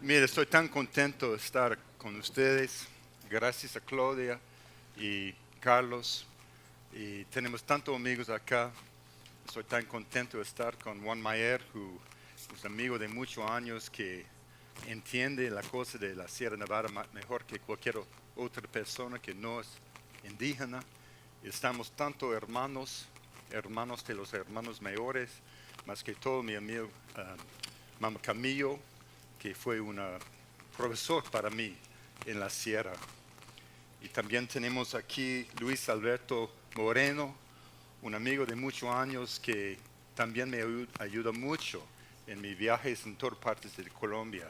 Mire, estoy tan contento de estar con ustedes. Gracias a Claudia y Carlos. Y tenemos tantos amigos acá. Estoy tan contento de estar con Juan Mayer, que es amigo de muchos años, que entiende la cosa de la Sierra Nevada mejor que cualquier otra persona que no es indígena. Estamos tanto hermanos de los hermanos mayores, más que todo mi amigo Mama Camillo, que fue un profesor para mí en la sierra. Y también tenemos aquí Luis Alberto Moreno, un amigo de muchos años que también me ayuda mucho en mis viajes en todas partes de Colombia.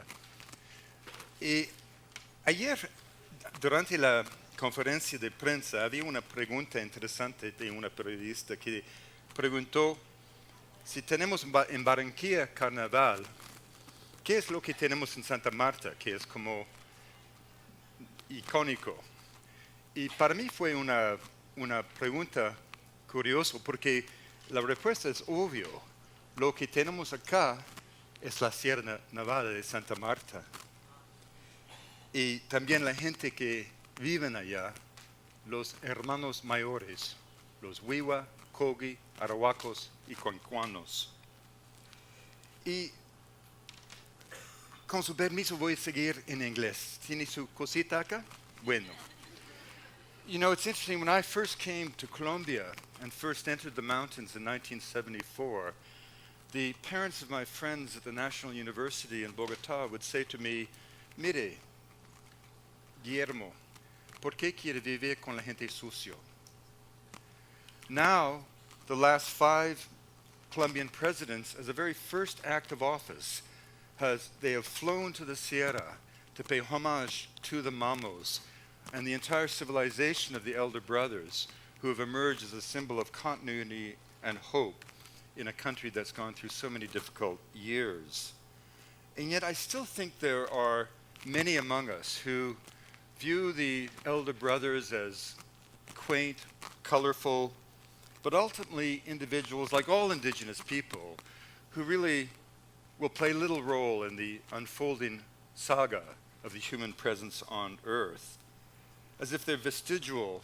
Y ayer, durante la conferencia de prensa, había una pregunta interesante de una periodista que preguntó si tenemos en Barranquilla carnaval, ¿qué es lo que tenemos en Santa Marta, que es como icónico? Y para mí fue una pregunta curiosa, porque la respuesta es obvio. Lo que tenemos acá es la Sierra Nevada de Santa Marta. Y también la gente que viven allá, los hermanos mayores, los Wiwa, Kogi, Arahuacos y Concuanos. Y con su permiso voy a seguir en inglés. ¿Tiene su cosita acá? Bueno. You know, it's interesting, when I first came to Colombia and first entered the mountains in 1974, the parents of my friends at the National University in Bogotá would say to me, mire, Guillermo, ¿por qué quiere vivir con la gente sucio? Now, the last 5 Colombian presidents, as a very first act of office, they have flown to the Sierra to pay homage to the Mamos and the entire civilization of the Elder Brothers, who have emerged as a symbol of continuity and hope in a country that's gone through so many difficult years. And yet I still think there are many among us who view the Elder Brothers as quaint, colorful, but ultimately individuals, like all indigenous people, who really will play little role in the unfolding saga of the human presence on Earth, as if they're vestigial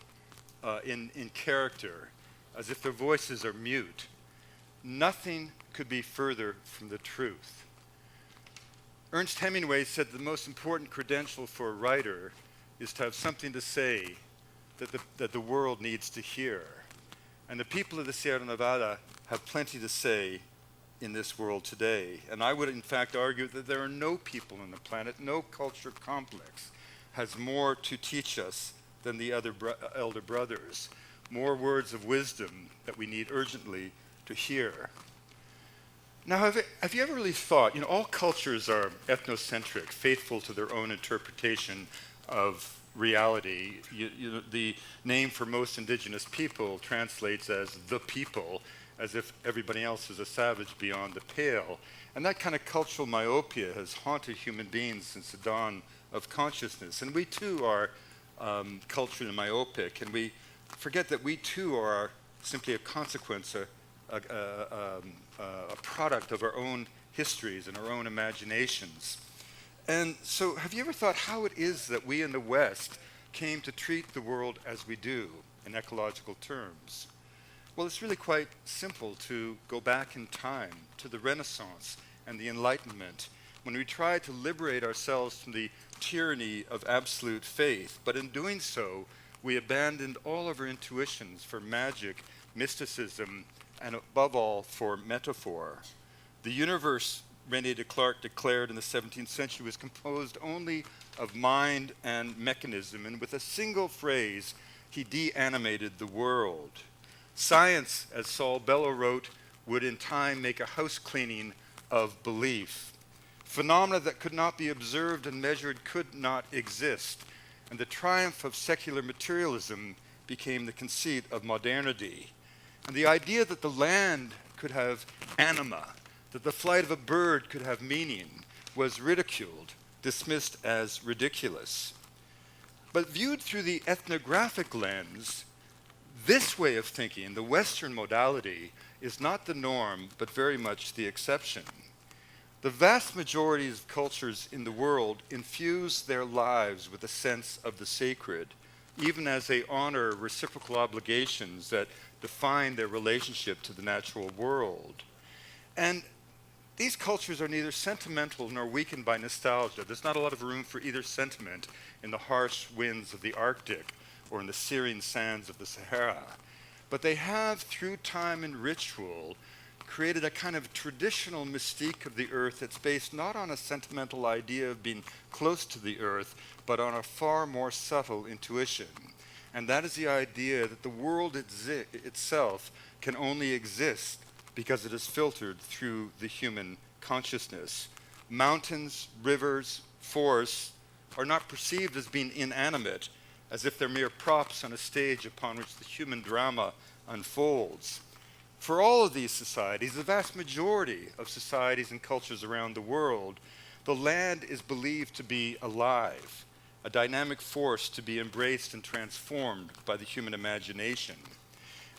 in character, as if their voices are mute. Nothing could be further from the truth. Ernest Hemingway said the most important credential for a writer is to have something to say that the world needs to hear. And the people of the Sierra Nevada have plenty to say in this world today. And I would in fact argue that there are no people on the planet, no culture complex has more to teach us than the other elder brothers, more words of wisdom that we need urgently to hear. Now, have you ever really thought, all cultures are ethnocentric, faithful to their own interpretation of reality. The name for most indigenous people translates as the people, as if everybody else is a savage beyond the pale. And that kind of cultural myopia has haunted human beings since the dawn of consciousness. And we too are culturally myopic, and we forget that we too are simply a consequence, a product of our own histories and our own imaginations. And so have you ever thought how it is that we in the West came to treat the world as we do in ecological terms? Well, it's really quite simple to go back in time to the Renaissance and the Enlightenment, when we tried to liberate ourselves from the tyranny of absolute faith. But in doing so, we abandoned all of our intuitions for magic, mysticism, and above all, for metaphor. The universe, René Descartes declared in the 17th century, was composed only of mind and mechanism, and with a single phrase, he de-animated the world. Science, as Saul Bellow wrote, would in time make a house cleaning of belief. Phenomena that could not be observed and measured could not exist, and the triumph of secular materialism became the conceit of modernity. And the idea that the land could have anima, that the flight of a bird could have meaning, was ridiculed, dismissed as ridiculous. But viewed through the ethnographic lens, this way of thinking, the Western modality, is not the norm, but very much the exception. The vast majority of cultures in the world infuse their lives with a sense of the sacred, even as they honor reciprocal obligations that define their relationship to the natural world. And these cultures are neither sentimental nor weakened by nostalgia. There's not a lot of room for either sentiment in the harsh winds of the Arctic or in the searing sands of the Sahara. But they have, through time and ritual, created a kind of traditional mystique of the earth that's based not on a sentimental idea of being close to the earth, but on a far more subtle intuition. And that is the idea that the world itself can only exist because it is filtered through the human consciousness. Mountains, rivers, forests are not perceived as being inanimate, as if they're mere props on a stage upon which the human drama unfolds. For all of these societies, the vast majority of societies and cultures around the world, the land is believed to be alive, a dynamic force to be embraced and transformed by the human imagination.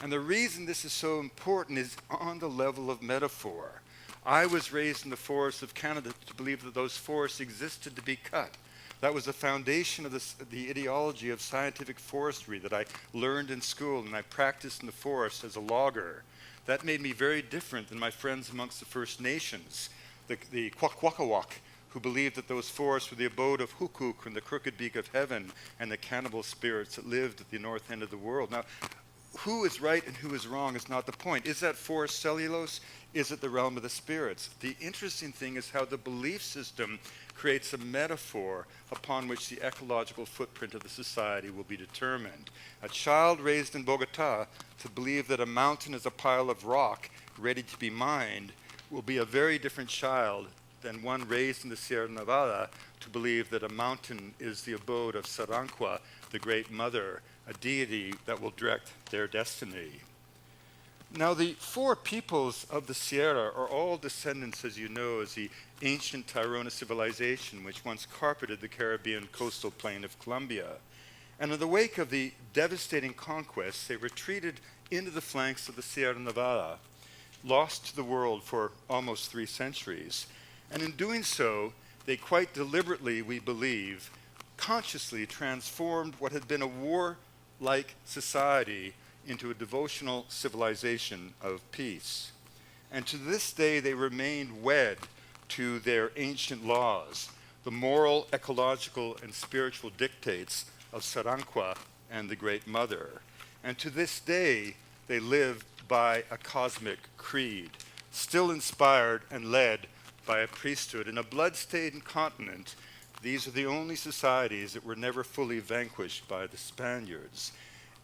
And the reason this is so important is on the level of metaphor. I was raised in the forests of Canada to believe that those forests existed to be cut. That was the foundation of the ideology of scientific forestry that I learned in school and I practiced in the forest as a logger. That made me very different than my friends amongst the First Nations, the Kwakwaka'wakw, who believed that those forests were the abode of Hukuk and the crooked beak of heaven and the cannibal spirits that lived at the north end of the world. Now, who is right and who is wrong is not the point. Is that forest cellulose? Is it the realm of the spirits? The interesting thing is how the belief system creates a metaphor upon which the ecological footprint of the society will be determined. A child raised in Bogota to believe that a mountain is a pile of rock ready to be mined will be a very different child than one raised in the Sierra Nevada to believe that a mountain is the abode of Saranqua, the great mother, a deity that will direct their destiny. Now, the four peoples of the Sierra are all descendants, as you know, of the ancient Tairona civilization, which once carpeted the Caribbean coastal plain of Colombia. And in the wake of the devastating conquests, they retreated into the flanks of the Sierra Nevada, lost to the world for almost 3 centuries. And in doing so, they quite deliberately, we believe, consciously transformed what had been a war-like society into a devotional civilization of peace. And to this day, they remained wed to their ancient laws, the moral, ecological, and spiritual dictates of Saranqua and the Great Mother. And to this day, they live by a cosmic creed, still inspired and led by a priesthood in a blood-stained continent. These are the only societies that were never fully vanquished by the Spaniards.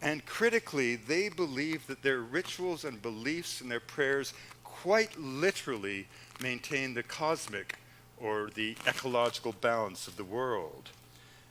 And critically, they believe that their rituals and beliefs and their prayers quite literally maintain the cosmic or the ecological balance of the world.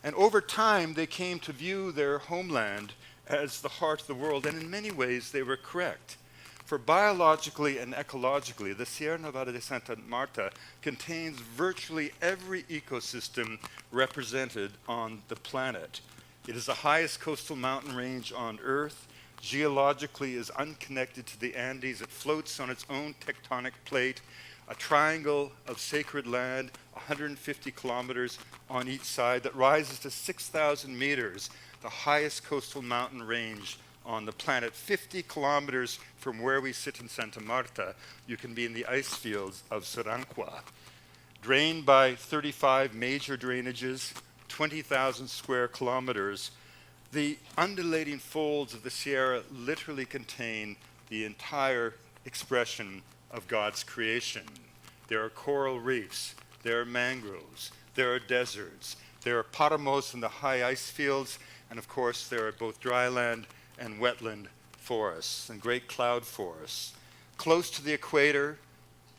And over time, they came to view their homeland as the heart of the world, and in many ways, they were correct. For biologically and ecologically, the Sierra Nevada de Santa Marta contains virtually every ecosystem represented on the planet. It is the highest coastal mountain range on Earth. Geologically is unconnected to the Andes. It floats on its own tectonic plate, a triangle of sacred land, 150 kilometers on each side, that rises to 6,000 meters, the highest coastal mountain range on the planet. 50 kilometers from where we sit in Santa Marta, you can be in the ice fields of Saranqua. Drained by 35 major drainages, 20,000 square kilometers, the undulating folds of the Sierra literally contain the entire expression of God's creation. There are coral reefs, there are mangroves, there are deserts, there are paramos in the high ice fields, and of course there are both dryland and wetland forests and great cloud forests. Close to the equator,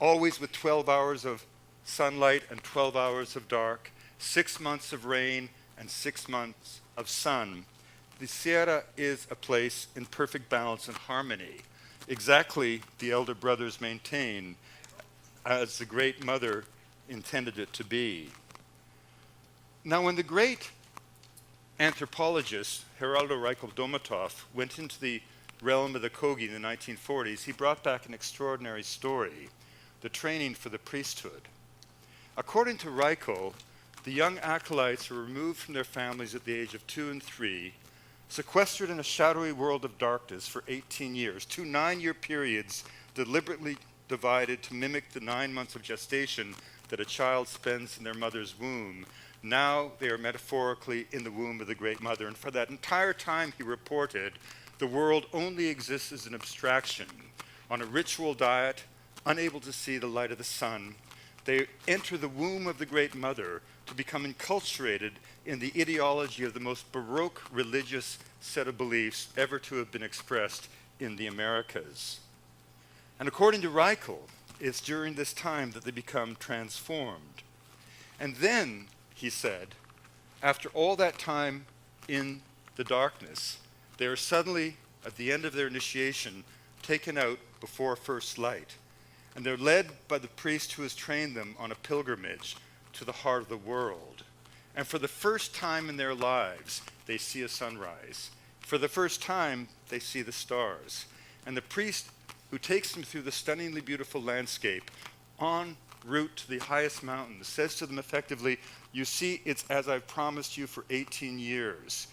always with 12 hours of sunlight and 12 hours of dark, 6 months of rain and 6 months of sun. The Sierra is a place in perfect balance and harmony, exactly the elder brothers maintain as the Great Mother intended it to be. Now, when the great anthropologist Geraldo Reichel-Domatov went into the realm of the Kogi in the 1940s, he brought back an extraordinary story, the training for the priesthood. According to Reichel, the young acolytes were removed from their families at the age of 2 and 3, sequestered in a shadowy world of darkness for 18 years, 2 9-year periods deliberately divided to mimic the 9 months of gestation that a child spends in their mother's womb. Now they are metaphorically in the womb of the Great Mother. And for that entire time, he reported, the world only exists as an abstraction. On a ritual diet, unable to see the light of the sun, they enter the womb of the Great Mother to become enculturated in the ideology of the most Baroque religious set of beliefs ever to have been expressed in the Americas. And according to Reichel, it's during this time that they become transformed. And then, he said, after all that time in the darkness, they are suddenly, at the end of their initiation, taken out before first light. And they're led by the priest who has trained them on a pilgrimage to the heart of the world. And for the first time in their lives, they see a sunrise. For the first time, they see the stars. And the priest who takes them through the stunningly beautiful landscape en route to the highest mountain says to them effectively, you see, it's as I've promised you for 18 years.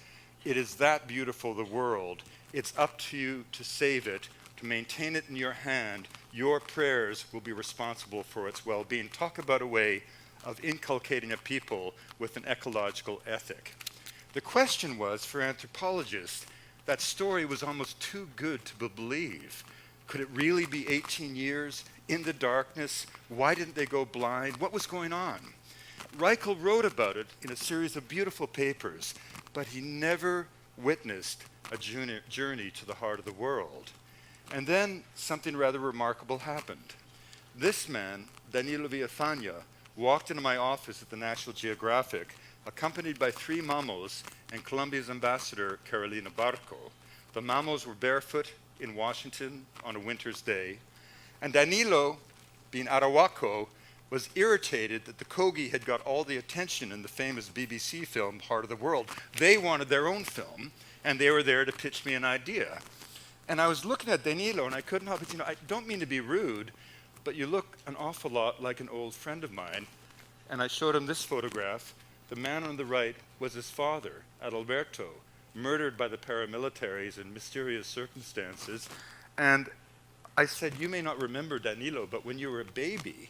It is that beautiful, the world. It's up to you to save it, to maintain it in your hand. Your prayers will be responsible for its well-being. Talk about a way of inculcating a people with an ecological ethic. The question was, for anthropologists, that story was almost too good to believe. Could it really be 18 years in the darkness? Why didn't they go blind? What was going on? Reichel wrote about it in a series of beautiful papers, but he never witnessed a journey to the heart of the world. And then something rather remarkable happened. This man, Danilo Villafana, walked into my office at the National Geographic, accompanied by 3 mamos and Colombia's ambassador, Carolina Barco. The mamos were barefoot in Washington on a winter's day, and Danilo, being Arahuaco, was irritated that the Kogi had got all the attention in the famous BBC film, Heart of the World. They wanted their own film, and they were there to pitch me an idea. And I was looking at Danilo, and I couldn't help it. I don't mean to be rude, but you look an awful lot like an old friend of mine. And I showed him this photograph. The man on the right was his father, Adalberto, murdered by the paramilitaries in mysterious circumstances. And I said, you may not remember Danilo, but when you were a baby,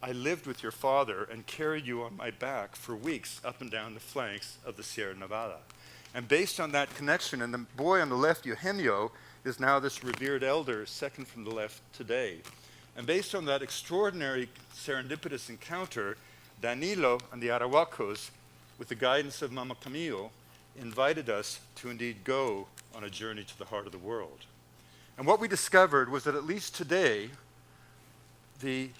I lived with your father and carried you on my back for weeks up and down the flanks of the Sierra Nevada. And based on that connection, and the boy on the left, Eugenio, is now this revered elder, second from the left today. And based on that extraordinary serendipitous encounter, Danilo and the Arahuacos, with the guidance of Mama Camillo, invited us to indeed go on a journey to the heart of the world. And what we discovered was that at least today, the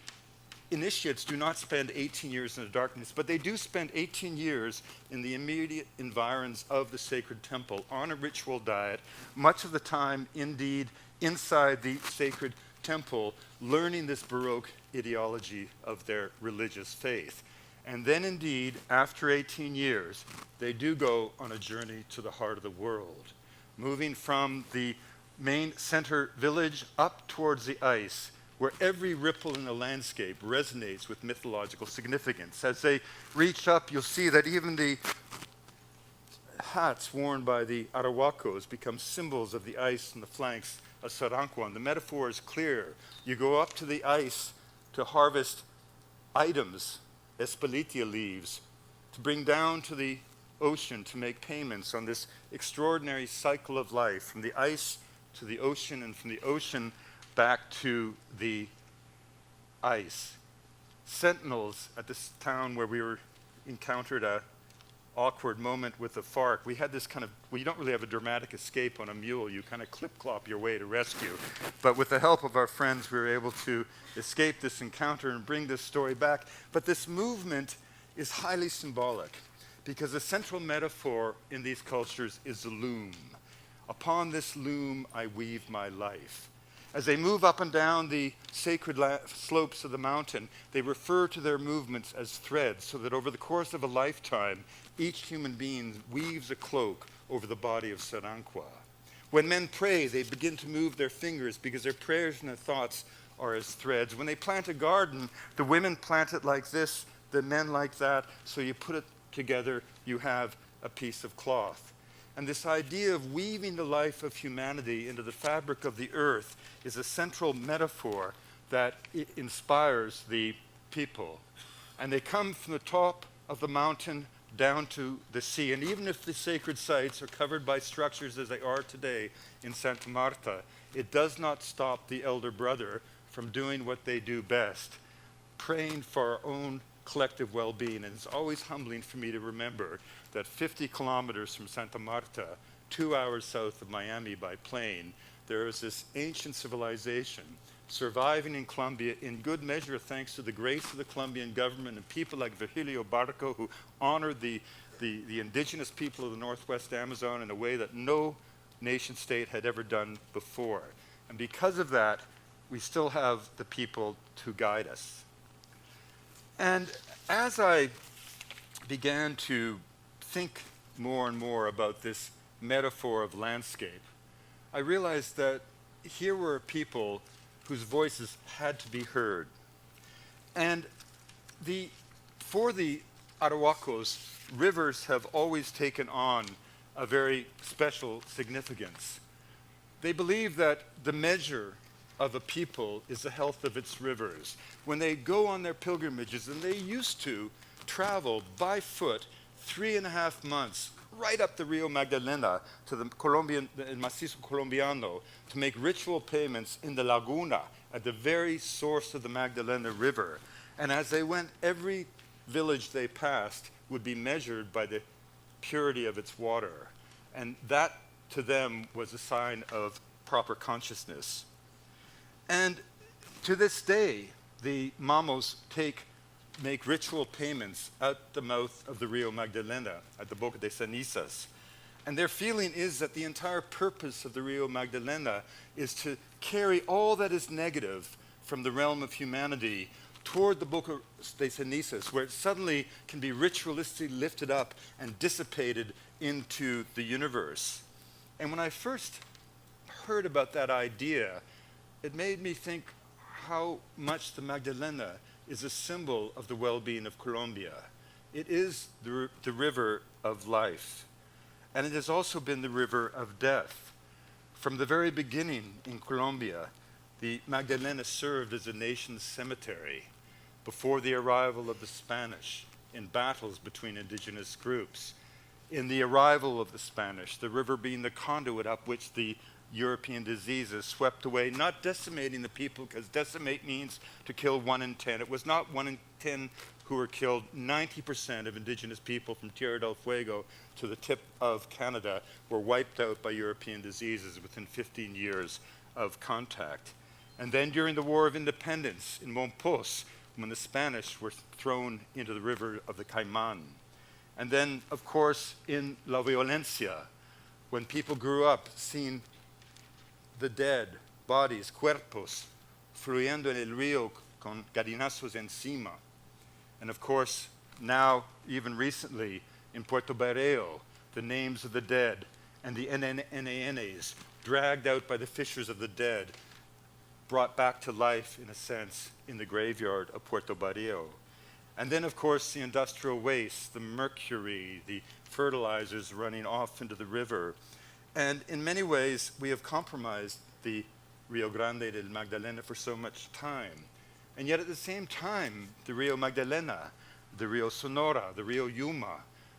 initiates do not spend 18 years in the darkness, but they do spend 18 years in the immediate environs of the sacred temple on a ritual diet, much of the time indeed inside the sacred temple, learning this Baroque ideology of their religious faith. And then indeed, after 18 years, they do go on a journey to the heart of the world, moving from the main center village up towards the ice, where every ripple in the landscape resonates with mythological significance. As they reach up, you'll see that even the hats worn by the Arahuacos become symbols of the ice and the flanks of Sarancuan. The metaphor is clear. You go up to the ice to harvest items, espalitia leaves, to bring down to the ocean to make payments on this extraordinary cycle of life, from the ice to the ocean, and from the ocean back to the ice. Sentinels at this town where we encountered a awkward moment with the FARC. We had this kind of, well, you don't really have a dramatic escape on a mule. You kind of clip-clop your way to rescue. But with the help of our friends, we were able to escape this encounter and bring this story back. But this movement is highly symbolic, because the central metaphor in these cultures is the loom. Upon this loom, I weave my life. As they move up and down the sacred slopes of the mountain, they refer to their movements as threads, so that over the course of a lifetime, each human being weaves a cloak over the body of Sarancua. When men pray, they begin to move their fingers because their prayers and their thoughts are as threads. When they plant a garden, the women plant it like this, the men like that, so you put it together, you have a piece of cloth. And this idea of weaving the life of humanity into the fabric of the earth is a central metaphor that inspires the people. And they come from the top of the mountain down to the sea. And even if the sacred sites are covered by structures as they are today in Santa Marta, it does not stop the elder brother from doing what they do best, praying for our own collective well-being. And it's always humbling for me to remember that 50 kilometers from Santa Marta, 2 hours south of Miami by plane, there is this ancient civilization surviving in Colombia in good measure thanks to the grace of the Colombian government and people like Virgilio Barco, who honored the indigenous people of the Northwest Amazon in a way that no nation state had ever done before. And because of that, we still have the people to guide us. And as I began to think more and more about this metaphor of landscape, I realized that here were people whose voices had to be heard. And for the Arhuacos, rivers have always taken on a very special significance. They believe that the measure of a people is the health of its rivers. When they go on their pilgrimages, and they used to travel by foot 3.5 months right up the Rio Magdalena to the Macizo Colombiano to make ritual payments in the laguna at the very source of the Magdalena River. And as they went, every village they passed would be measured by the purity of its water. And that, to them, was a sign of proper consciousness. And to this day, the Mamos make ritual payments at the mouth of the Rio Magdalena, at the Boca de Cenizas. And their feeling is that the entire purpose of the Rio Magdalena is to carry all that is negative from the realm of humanity toward the Boca de Cenizas, where it suddenly can be ritualistically lifted up and dissipated into the universe. And when I first heard about that idea, it made me think how much the Magdalena is a symbol of the well-being of Colombia. It is the river of life. And it has also been the river of death. From the very beginning in Colombia, the Magdalena served as a nation's cemetery before the arrival of the Spanish in battles between indigenous groups. In the arrival of the Spanish, the river being the conduit up which the European diseases swept away, not decimating the people, because decimate means to kill 1 in 10. It was not 1 in 10 who were killed. 90% of indigenous people from Tierra del Fuego to the tip of Canada were wiped out by European diseases within 15 years of contact. And then during the War of Independence in Mompos, when the Spanish were thrown into the river of the Caiman. And then, of course, in La Violencia, when people grew up seeing the dead bodies, cuerpos, fluyendo en el río con gallinazos encima. And of course, now, even recently, in Puerto Barrio, the names of the dead and the NNAs dragged out by the fishers of the dead, brought back to life, in a sense, in the graveyard of Puerto Barrio. And then, of course, the industrial waste, the mercury, the fertilizers running off into the river. And in many ways, we have compromised the Rio Grande del Magdalena for so much time. And yet at the same time, the Rio Magdalena, the Rio Sonora, the Rio Yuma,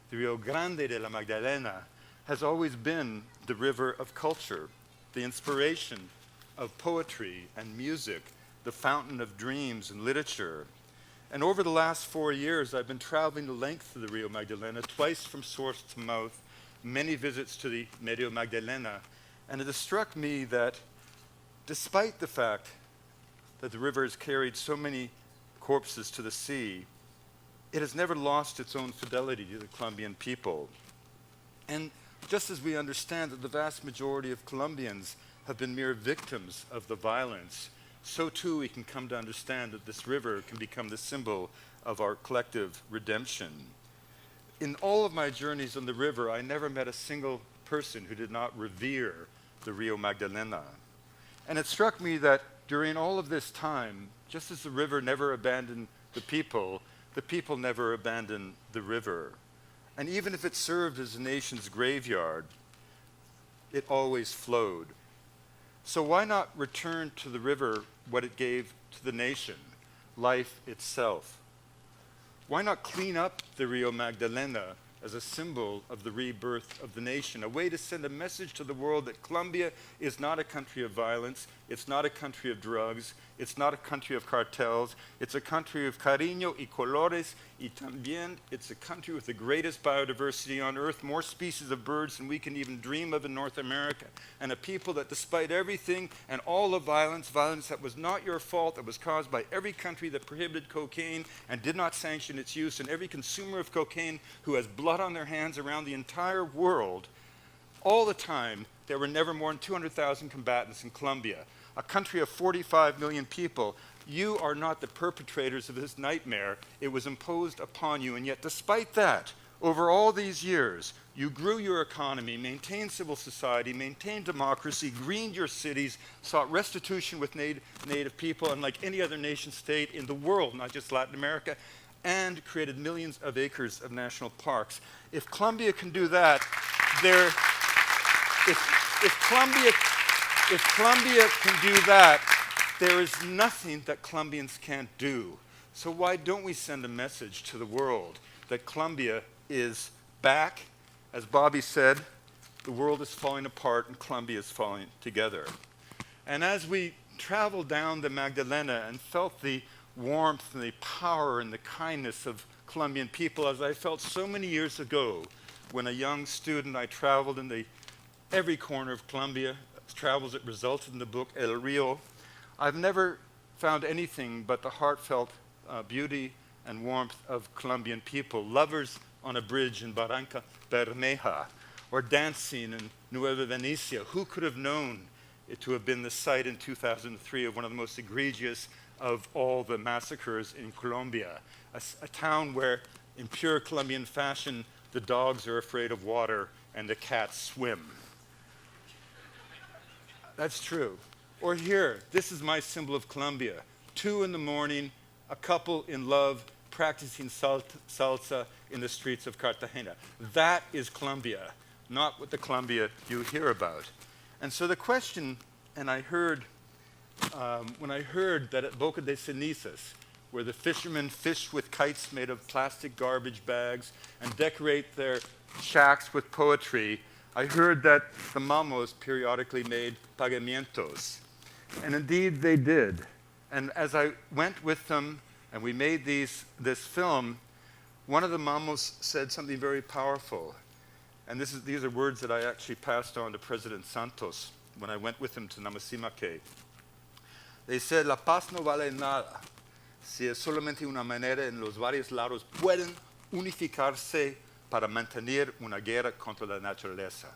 the Rio Grande de la Magdalena has always been the river of culture, the inspiration of poetry and music, the fountain of dreams and literature. And over the last 4 years, I've been traveling the length of the Rio Magdalena, twice from source to mouth, many visits to the Medio Magdalena, and it has struck me that despite the fact that the river has carried so many corpses to the sea, it has never lost its own fidelity to the Colombian people. And just as we understand that the vast majority of Colombians have been mere victims of the violence, so too we can come to understand that this river can become the symbol of our collective redemption. In all of my journeys on the river, I never met a single person who did not revere the Rio Magdalena. And it struck me that during all of this time, just as the river never abandoned the people, the people never abandoned the river. And even if it served as a nation's graveyard, it always flowed. So why not return to the river what it gave to the nation, life itself? Why not clean up the Rio Magdalena as a symbol of the rebirth of the nation, a way to send a message to the world that Colombia is not a country of violence, it's not a country of drugs, it's not a country of cartels, it's a country of cariño y colores, y también it's a country with the greatest biodiversity on earth, more species of birds than we can even dream of in North America, and a people that despite everything and all the violence that was not your fault, that was caused by every country that prohibited cocaine and did not sanction its use, and every consumer of cocaine who has blood on their hands around the entire world, all the time, there were never more than 200,000 combatants in Colombia, a country of 45 million people. You are not the perpetrators of this nightmare. It was imposed upon you, and yet despite that, over all these years, you grew your economy, maintained civil society, maintained democracy, greened your cities, sought restitution with native people, unlike any other nation state in the world, not just Latin America, and created millions of acres of national parks. If Colombia can do that, if Colombia can do that, there is nothing that Colombians can't do. So why don't we send a message to the world that Colombia is back? As Bobby said, the world is falling apart and Colombia is falling together. And as we traveled down the Magdalena and felt the warmth and the power and the kindness of Colombian people, as I felt so many years ago when a young student I traveled in every corner of Colombia, travels that resulted in the book El Rio. I've never found anything but the heartfelt beauty and warmth of Colombian people, lovers on a bridge in Barranca Bermeja, or dancing in Nueva Venecia. Who could have known it to have been the site in 2003 of one of the most egregious of all the massacres in Colombia, a town where, in pure Colombian fashion, the dogs are afraid of water and the cats swim. That's true. Or here, this is my symbol of Colombia. 2 in the morning, a couple in love practicing salsa in the streets of Cartagena. That is Colombia, not what the Colombia you hear about. And so the question, and I heard, when I heard that at Boca de Cenizas, where the fishermen fish with kites made of plastic garbage bags and decorate their shacks with poetry, I heard that the mamos periodically made pagamientos. And indeed they did. And as I went with them and we made this film, one of the mamos said something very powerful. And these are words that I actually passed on to President Santos when I went with him to Namasimaque. They said, la paz no vale nada si es solamente una manera en los varios lados pueden unificarse para mantener una guerra contra la naturaleza.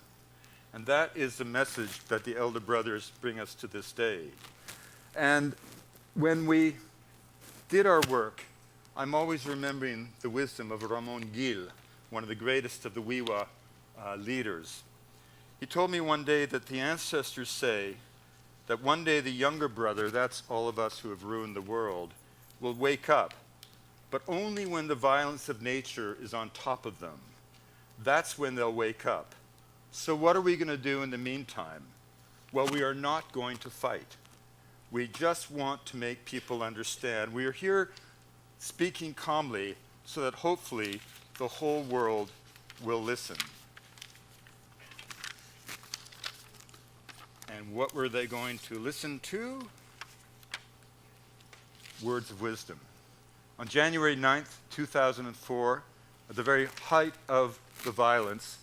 And that is the message that the elder brothers bring us to this day. And when we did our work, I'm always remembering the wisdom of Ramon Gil, one of the greatest of the Viva leaders. He told me one day that the ancestors say that one day the younger brother, that's all of us who have ruined the world, will wake up, but only when the violence of nature is on top of them. That's when they'll wake up. So what are we going to do in the meantime? Well, we are not going to fight. We just want to make people understand. We are here speaking calmly so that hopefully the whole world will listen. And what were they going to listen to? Words of wisdom. On January 9th, 2004, at the very height of the violence,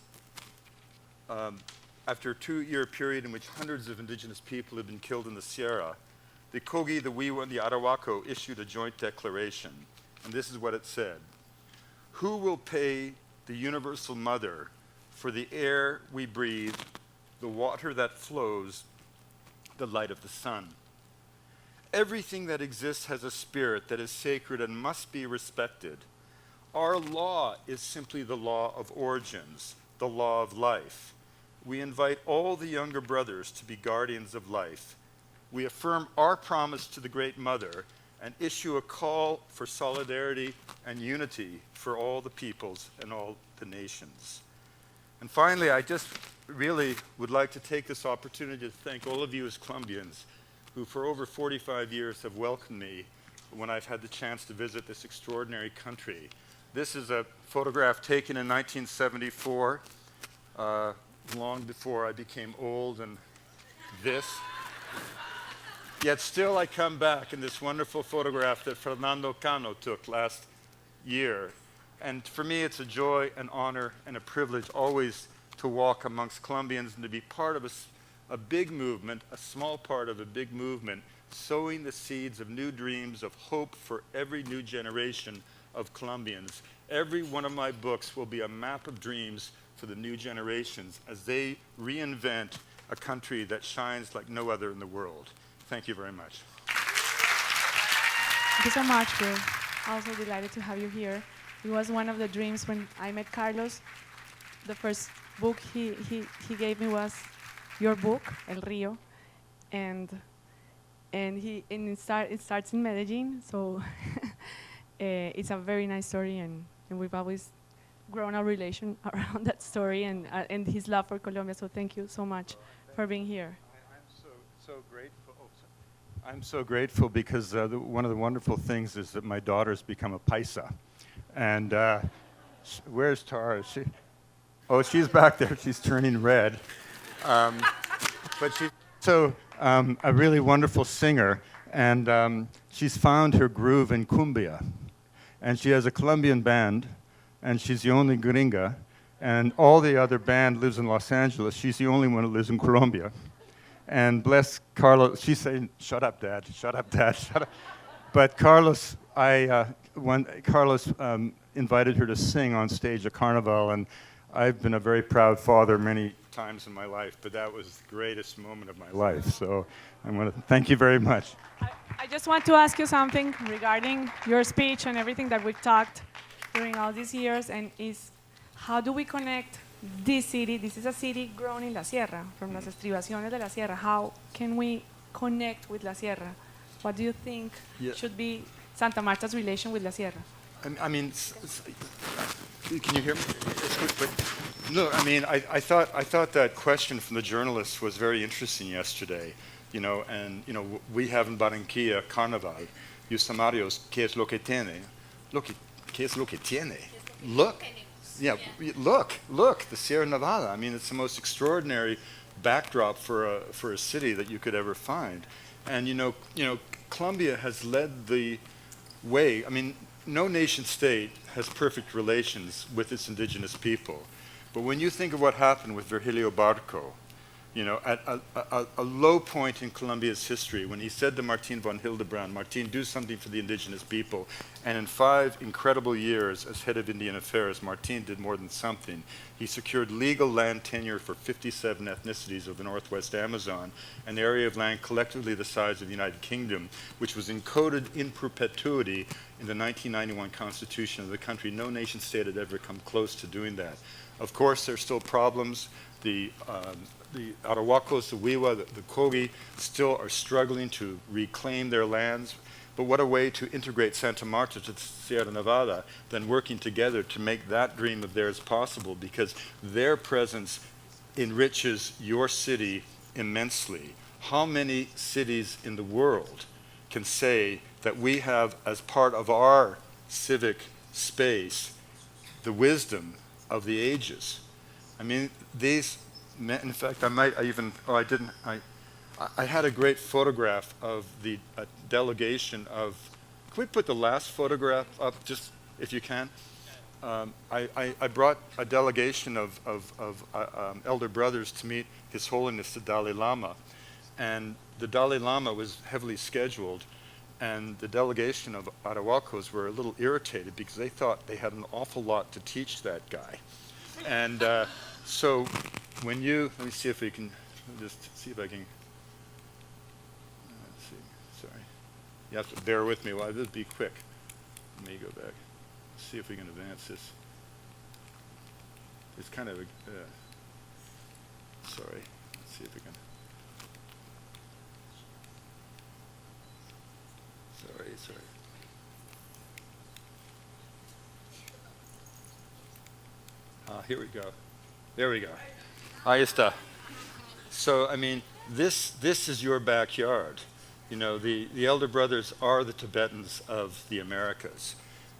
after a 2-year period in which hundreds of indigenous people had been killed in the Sierra, the Kogi, the Wiwa, and the Arhuaco issued a joint declaration. And this is what it said. Who will pay the universal mother for the air we breathe, the water that flows, the light of the sun? Everything that exists has a spirit that is sacred and must be respected. Our law is simply the law of origins, the law of life. We invite all the younger brothers to be guardians of life. We affirm our promise to the Great Mother and issue a call for solidarity and unity for all the peoples and all the nations. And finally, I just really would like to take this opportunity to thank all of you as Colombians who for over 45 years have welcomed me when I've had the chance to visit this extraordinary country. This is a photograph taken in 1974, long before I became old and this. Yet still I come back in this wonderful photograph that Fernando Cano took last year. And for me, it's a joy, an honor, and a privilege always to walk amongst Colombians and to be part of a big movement, a small part of a big movement, sowing the seeds of new dreams of hope for every new generation of Colombians. Every one of my books will be a map of dreams for the new generations as they reinvent a country that shines like no other in the world. Thank you very much. Thank you so much, Bill. Also delighted to have you here. It was one of the dreams when I met Carlos. The first book he gave me was your book, El Río, and it starts in Medellin, so it's a very nice story, and we've always grown our relation around that story and his love for Colombia. So thank you so much for being here. I'm so grateful. I'm so grateful because one of the wonderful things is that my daughter's become a paisa. And where's Tara? She's back there. She's turning red. But she's so a really wonderful singer. And she's found her groove in cumbia. And she has a Colombian band. And she's the only gringa. And all the other band lives in Los Angeles. She's the only one who lives in Colombia. And bless Carlos, she's saying, shut up, Dad, shut up, Dad, shut up. But Carlos, Carlos invited her to sing on stage at Carnival, and I've been a very proud father many times in my life, but that was the greatest moment of my life. So I want to thank you very much. I just want to ask you something regarding your speech and everything that we've talked during all these years, and is how do we connect this city? This is a city grown in La Sierra, from las estribaciones de La Sierra. How can we connect with La Sierra? What do you think should be Santa Marta's relation with La Sierra? I mean, can you hear me? No, I mean, I thought that question from the journalist was very interesting yesterday. You know, and you know, we have in Barranquilla Carnival. Y Samarios, ¿qué es lo que tiene? ¿Qué es lo que tiene? Look. Yeah, look, the Sierra Nevada. I mean, it's the most extraordinary backdrop for a city that you could ever find. And you know, Colombia has led the way. I mean, no nation state has perfect relations with its indigenous people. But when you think of what happened with Virgilio Barco, you know, at a low point in Colombia's history, when he said to Martin von Hildebrand, Martin, do something for the indigenous people. And in 5 incredible years as head of Indian Affairs, Martin did more than something. He secured legal land tenure for 57 ethnicities of the Northwest Amazon, an area of land collectively the size of the United Kingdom, which was encoded in perpetuity in the 1991 Constitution of the country. No nation state had ever come close to doing that. Of course, there's still problems. The Arahuacos, the Viva, the Kogi still are struggling to reclaim their lands. But what a way to integrate Santa Marta to Sierra Nevada than working together to make that dream of theirs possible, because their presence enriches your city immensely. How many cities in the world can say that we have, as part of our civic space, the wisdom of the ages? I mean, these, in fact, I had a great photograph of the delegation of, can we put the last photograph up, just if you can? I brought a delegation of elder brothers to meet His Holiness the Dalai Lama, and the Dalai Lama was heavily scheduled, and the delegation of Arahuacos were a little irritated because they thought they had an awful lot to teach that guy. And so when you, let me see if we can, just see if I can, let's see, sorry. You have to bear with me while this be quick. Let me go back. Let's see if we can advance this. It's kind of a, sorry, let's see if we can. Sorry. sorry. Here we go. There we go. Ahí está. So, I mean, this is your backyard. You know, the Elder Brothers are the Tibetans of the Americas.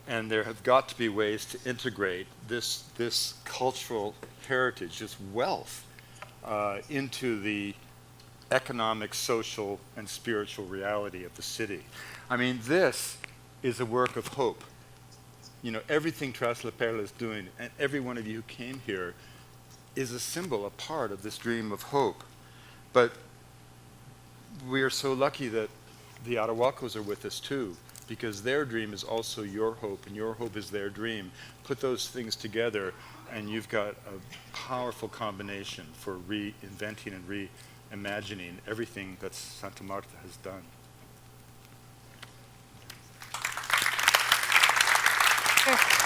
And there have got to be ways to integrate this cultural heritage, this wealth, into the economic, social, and spiritual reality of the city. I mean, this is a work of hope. You know, everything Tras La Perla is doing, and every one of you who came here, is a symbol, a part of this dream of hope. But we are so lucky that the Arhuacos are with us too, because their dream is also your hope, and your hope is their dream. Put those things together, and you've got a powerful combination for reinventing and reimagining everything that Santa Marta has done. Yes.